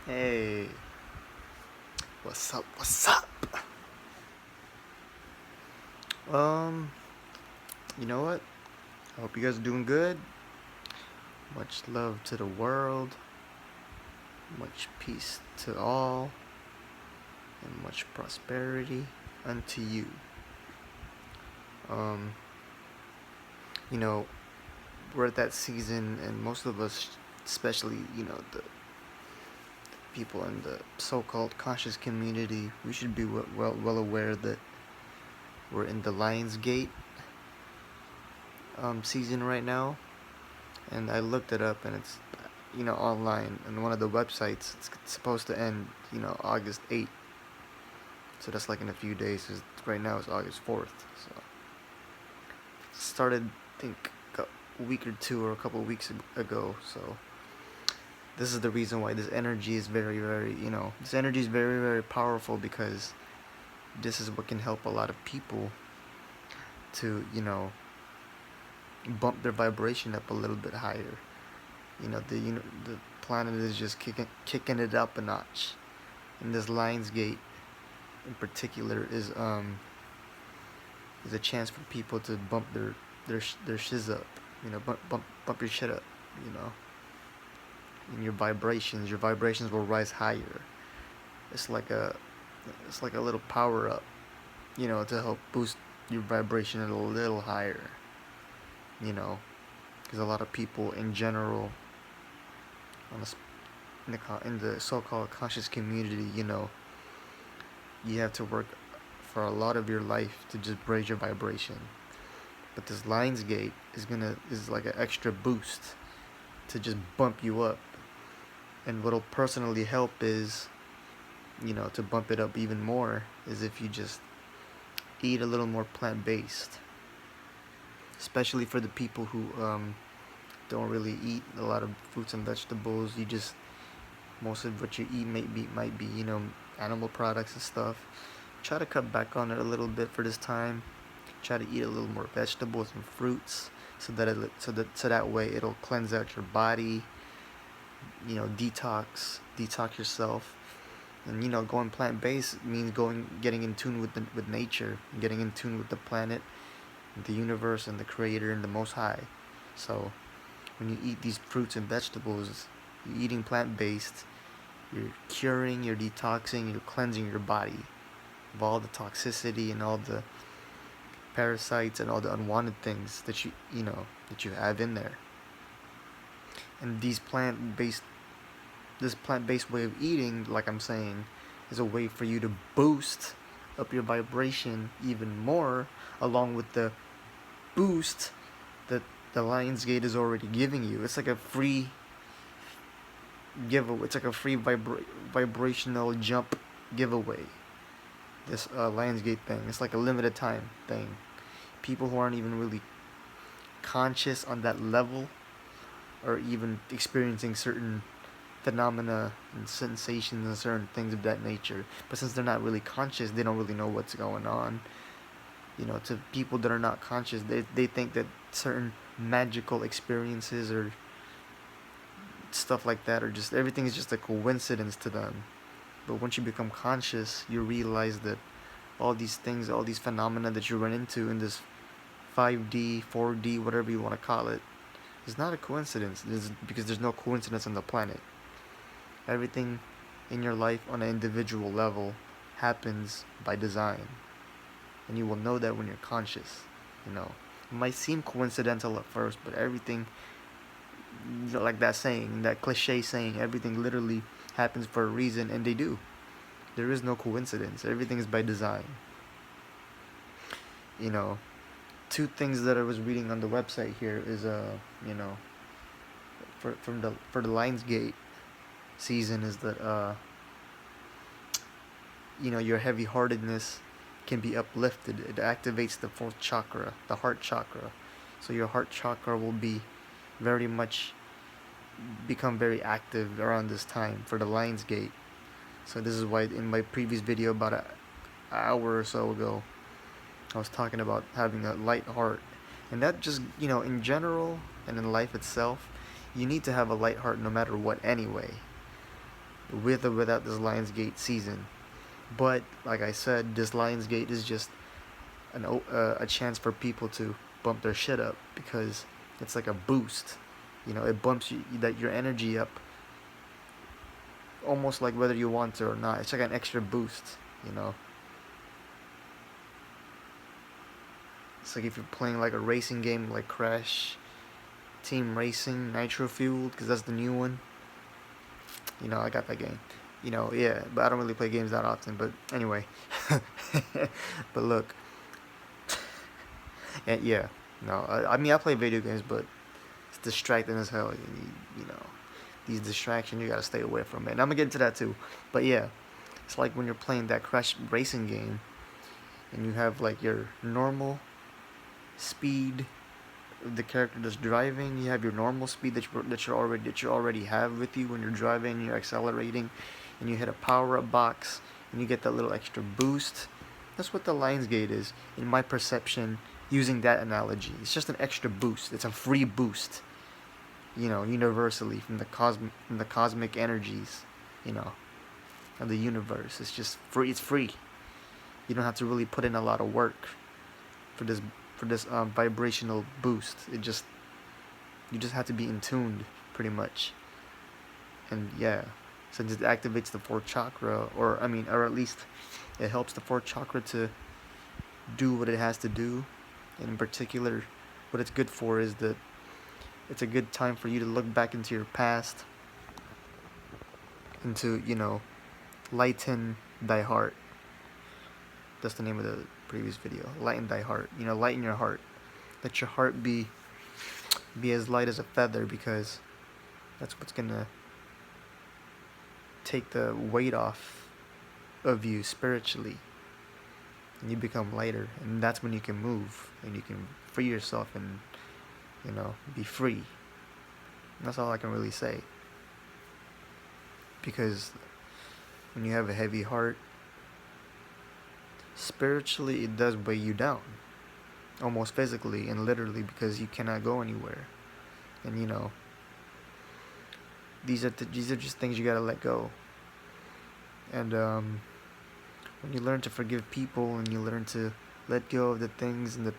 Hey, what's up? What's up? Um, you know what? I hope you guys are doing good. Much love to the world, much peace to all, and much prosperity unto you. Um, you know, we're at that season, and most of us, especially, the people in the so-called conscious community, we should be well aware that we're in the LionsGate season right now. And I looked it up, and it's online on one of the websites. It's supposed to end August 8th, so that's like in a few days. 'Cause right now it's August 4th, so it started I think a week or two or a couple of weeks ago. So this is the reason why this energy is very this energy is very powerful, because this is what can help a lot of people to bump their vibration up a little bit higher. The planet is just kicking it up a notch, and this LionsGate in particular is a chance for people to bump their shiz up, bump your shit up, you know, and your vibrations will rise higher. It's like a it's like a little power up, to help boost your vibration a little higher, because a lot of people in general on in the so-called conscious community, you have to work for a lot of your life to just raise your vibration. But this LionsGate is like an extra boost to just bump you up. And what'll personally help is, to bump it up even more, is if you just eat a little more plant-based. Especially for the people who don't really eat a lot of fruits and vegetables. Most of what you eat might be animal products and stuff. Try to cut back on it a little bit for this time. Try to eat a little more vegetables and fruits, so that way it'll cleanse out your body. Detox yourself. And going plant-based means getting in tune with nature, getting in tune with the planet, the universe, and the Creator, and the Most High. So when you eat these fruits and vegetables, you're eating plant-based, you're curing, you're detoxing, you're cleansing your body of all the toxicity and all the parasites and all the unwanted things that you have in there. And this plant-based way of eating, like I'm saying, is a way for you to boost up your vibration even more, along with the boost that the LionsGate is already giving you. It's like a free giveaway. It's like a free vibrational jump giveaway. This LionsGate thing. It's like a limited time thing. People who aren't even really conscious on that level, or even experiencing certain phenomena and sensations and certain things of that nature. But since they're not really conscious, they don't really know what's going on. To people that are not conscious, they think that certain magical experiences or stuff like that, or just everything is just a coincidence to them. But once you become conscious, you realize that all these things, all these phenomena that you run into in this 5D, 4D, whatever you want to call it, is not a coincidence. Because there's no coincidence on the planet. Everything in your life on an individual level happens by design. And you will know that when you're conscious. It might seem coincidental at first, but everything, like that saying, that cliche saying, everything literally happens for a reason, and they do. There is no coincidence. Everything is by design. Two things that I was reading on the website here is for the LionsGate season, is that your heavy-heartedness can be uplifted. It activates the fourth chakra, the heart chakra. So your heart chakra will become very active around this time for the LionsGate. So this is why in my previous video about an hour or so ago, I was talking about having a light heart. And that just, in general and in life itself, you need to have a light heart no matter what anyway. with or without this Lionsgate season. But like I said, this Lionsgate is just a chance for people to bump their shit up, because it's like a boost. It bumps your energy up, almost like whether you want to or not. It's like an extra boost. You know, it's like if you're playing like a racing game like Crash Team Racing Nitro Fueled, because that's the new one. I got that game. Yeah, but I don't really play games that often. But anyway, but look, and yeah, no, I mean I play video games, but it's distracting as hell. These distractions you gotta stay away from it. And I'm gonna get into that too. But yeah, it's like when you're playing that Crash racing game, and you have like your normal speed, the character that's driving. You have your normal speed that you already have with you when you're driving. You're accelerating, and you hit a power up box, and you get that little extra boost. That's what the Lionsgate is, in my perception. Using that analogy, it's just an extra boost. It's a free boost. Universally from the cosmic energies, of the universe. It's just free. It's free. You don't have to really put in a lot of work for this vibrational boost. You just have to be in tuned, pretty much. And yeah, since it activates the fourth chakra, or at least it helps the fourth chakra to do what it has to do. And in particular, what it's good for is that it's a good time for you to look back into your past and to, lighten thy heart. That's the name of the previous video. Lighten thy heart. Lighten your heart. Let your heart be as light as a feather, because that's what's gonna take the weight off of you spiritually. And you become lighter, and that's when you can move, and you can free yourself and be free. And that's all I can really say, because when you have a heavy heart, spiritually it does weigh you down, almost physically and literally, because you cannot go anywhere. And these are just things you gotta let go. And when you learn to forgive people, and you learn to let go of the things and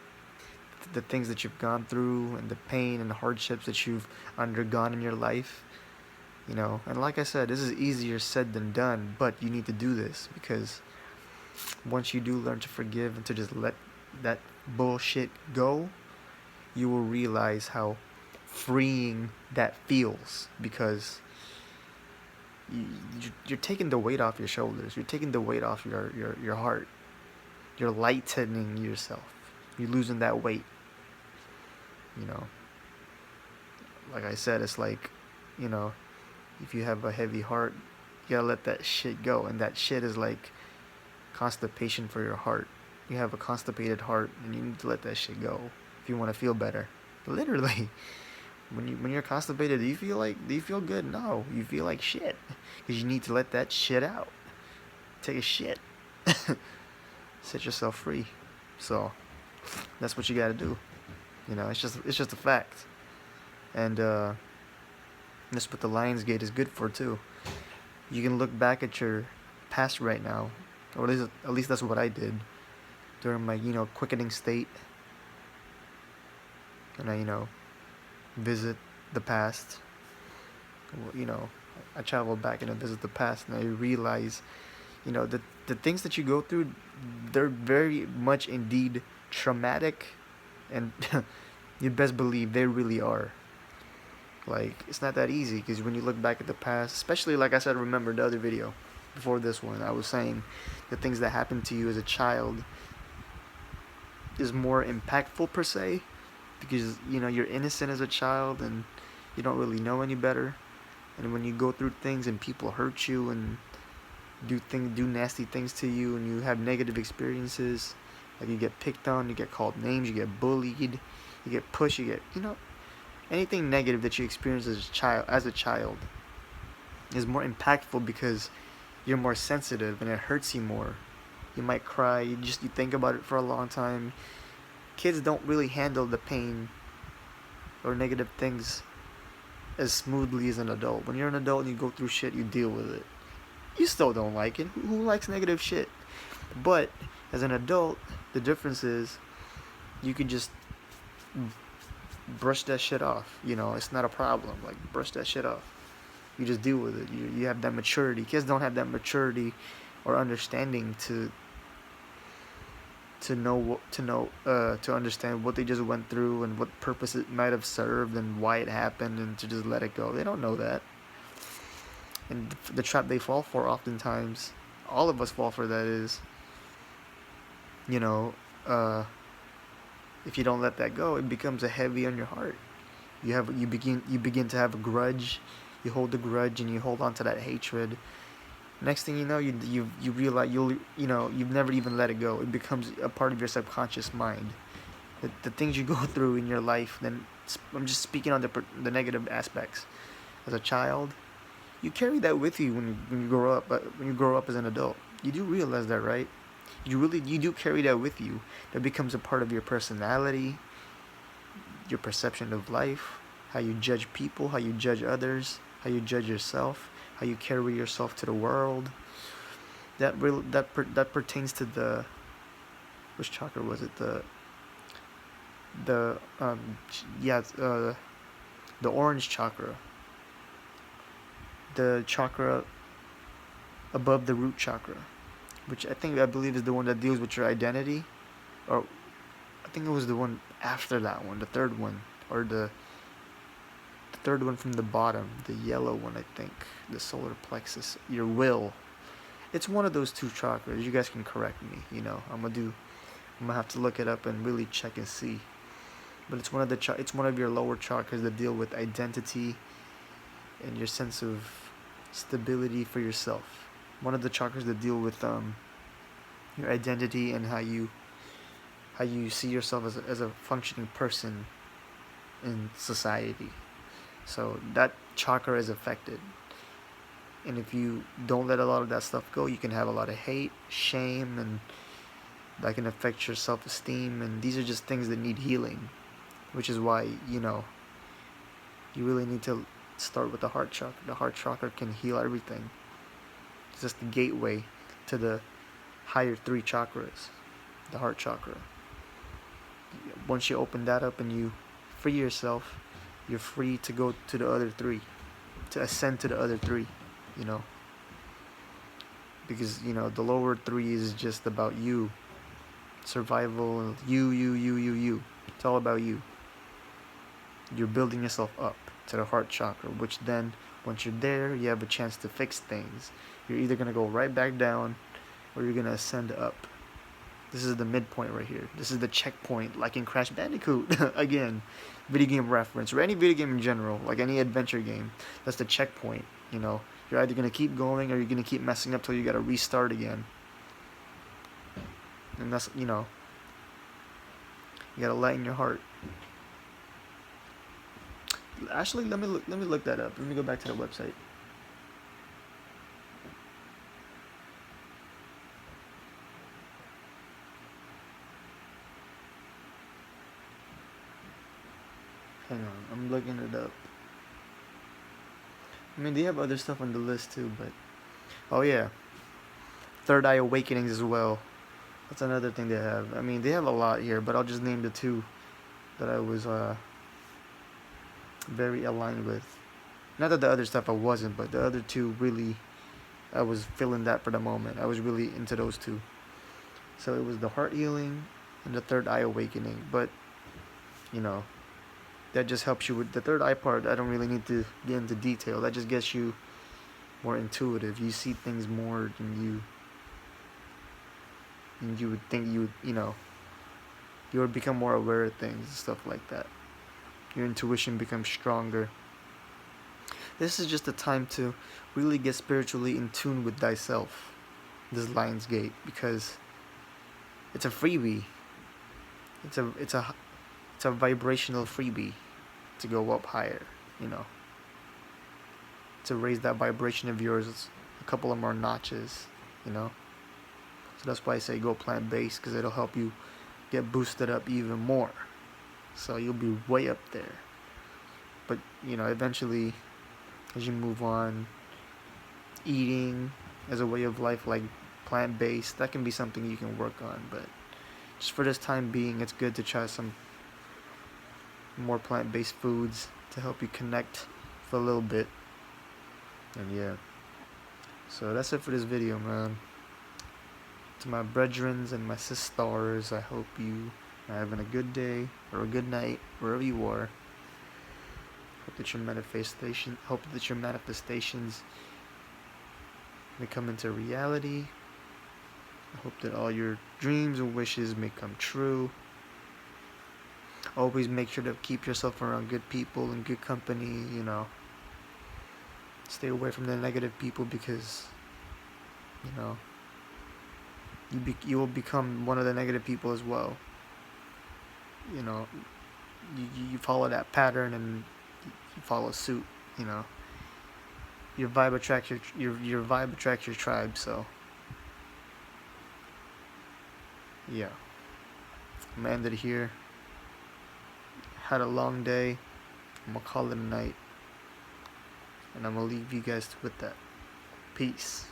the things that you've gone through, and the pain and the hardships that you've undergone in your life, and like I said, this is easier said than done, but you need to do this, because once you do learn to forgive and to just let that bullshit go, you will realize how freeing that feels, because you're taking the weight off your shoulders. You're taking the weight off your heart. You're lightening yourself. You're losing that weight. Like I said, it's like, if you have a heavy heart, you gotta let that shit go. And that shit is like constipation for your heart. You have a constipated heart, and you need to let that shit go if you want to feel better. Literally. When you're constipated, do you feel good? No, you feel like shit, because you need to let that shit out. Take a shit. Set yourself free. So that's what you gotta do. It's just a fact. And that's what the Lionsgate is good for too. You can look back at your past right now, or at least that's what I did during my quickening state. And I visit the past. I travel back and I visit the past, and I realize, the things that you go through, they're very much indeed traumatic, and you best believe they really are. Like, it's not that easy, because when you look back at the past, especially, like I said, remember the other video before this one, I was saying the things that happened to you as a child is more impactful per se, because you're innocent as a child, and you don't really know any better. And when you go through things and people hurt you and do nasty things to you, and you have negative experiences, like you get picked on, you get called names, you get bullied, you get pushed, you get anything negative that you experience as a child is more impactful, because you're more sensitive and it hurts you more. You might cry, you think about it for a long time. Kids don't really handle the pain or negative things as smoothly as an adult. When you're an adult and you go through shit, you deal with it. You still don't like it. Who likes negative shit? But as an adult, the difference is you can just brush that shit off. It's not a problem. Like, brush that shit off. You just deal with it. You have that maturity. Kids don't have that maturity or understanding to understand what they just went through and what purpose it might have served and why it happened, and to just let it go. They don't know that. And the trap they fall for, oftentimes, all of us fall for, that is, you know, if you don't let that go, it becomes a heavy on your heart. You begin to have a grudge. You hold the grudge and you hold on to that hatred. Next thing you know, you realize you've never even let it go. It becomes a part of your subconscious mind. The things you go through in your life. Then I'm just speaking on the negative aspects. As a child, you carry that with you when you grow up. But when you grow up as an adult, you do realize that, right? You do carry that with you. That becomes a part of your personality, your perception of life, how you judge people, how you judge others, how you judge yourself, how you carry yourself to the world. That pertains to the, which chakra was it? The the orange chakra, the chakra above the root chakra, which I believe is the one that deals with your identity, or I think it was the one after that one, the third one, or the third one from the bottom, the yellow one, I think, the solar plexus, your will. It's one of those two chakras. You guys can correct me. I'm gonna have to look it up and really check and see. But it's one of your lower chakras that deal with identity and your sense of stability for yourself. One of the chakras that deal with your identity and how you see yourself as a functioning person in society. So that chakra is affected. And if you don't let a lot of that stuff go, you can have a lot of hate, shame, and that can affect your self-esteem. And these are just things that need healing, which is why, you really need to start with the heart chakra. The heart chakra can heal everything. It's just the gateway to the higher three chakras, the heart chakra. Once you open that up and you free yourself, you're free to go to the other three, to ascend to the other three, because the lower three is just about you, survival, you. It's all about you. You're building yourself up to the heart chakra, which then, once you're there, you have a chance to fix things. You're either going to go right back down, or you're going to ascend up. This is the midpoint right here. This is the checkpoint, like in Crash Bandicoot. Again, video game reference, or any video game in general, like any adventure game. That's the checkpoint, You're either going to keep going, or you're going to keep messing up till you got to restart again. And that's, you got to lighten your heart. Actually, let me look that up. Let me go back to the website. Hang on, I'm looking it up. I mean, they have other stuff on the list too, but oh yeah, Third Eye Awakenings as well. That's another thing they have. I mean, they have a lot here, but I'll just name the two that I was very aligned with. Not that the other stuff I wasn't, but the other two really, I was feeling that for the moment. I was really into those two. So it was the heart healing and the Third Eye Awakening. But that just helps you with the third eye part. I don't really need to get into detail. That just gets you more intuitive. You see things more than you would think you would become more aware of things and stuff like that. Your intuition becomes stronger. This is just a time to really get spiritually in tune with thyself, this LionsGate, because it's a freebie. It's a vibrational freebie to go up higher, to raise that vibration of yours a couple of more notches, So that's why I say go plant-based, because it'll help you get boosted up even more. So you'll be way up there. But, eventually, as you move on, eating, as a way of life, like plant-based, that can be something you can work on. But just for this time being, it's good to try some more plant-based foods to help you connect for a little bit. And yeah, so that's it for this video, man. To my brethrens and my sisters, I hope you are having a good day or a good night wherever you are. Hope that your manifestations may come into reality. I hope that all your dreams and wishes may come true. Always make sure to keep yourself around good people and good company, you know. Stay away from the negative people, because, you know, you will become one of the negative people as well. You know, you follow that pattern and you follow suit, you know. Your vibe attracts your vibe attracts your tribe, so yeah. I'm gonna end it here. Had a long day. I'm gonna call it a night. And I'm gonna leave you guys with that. Peace.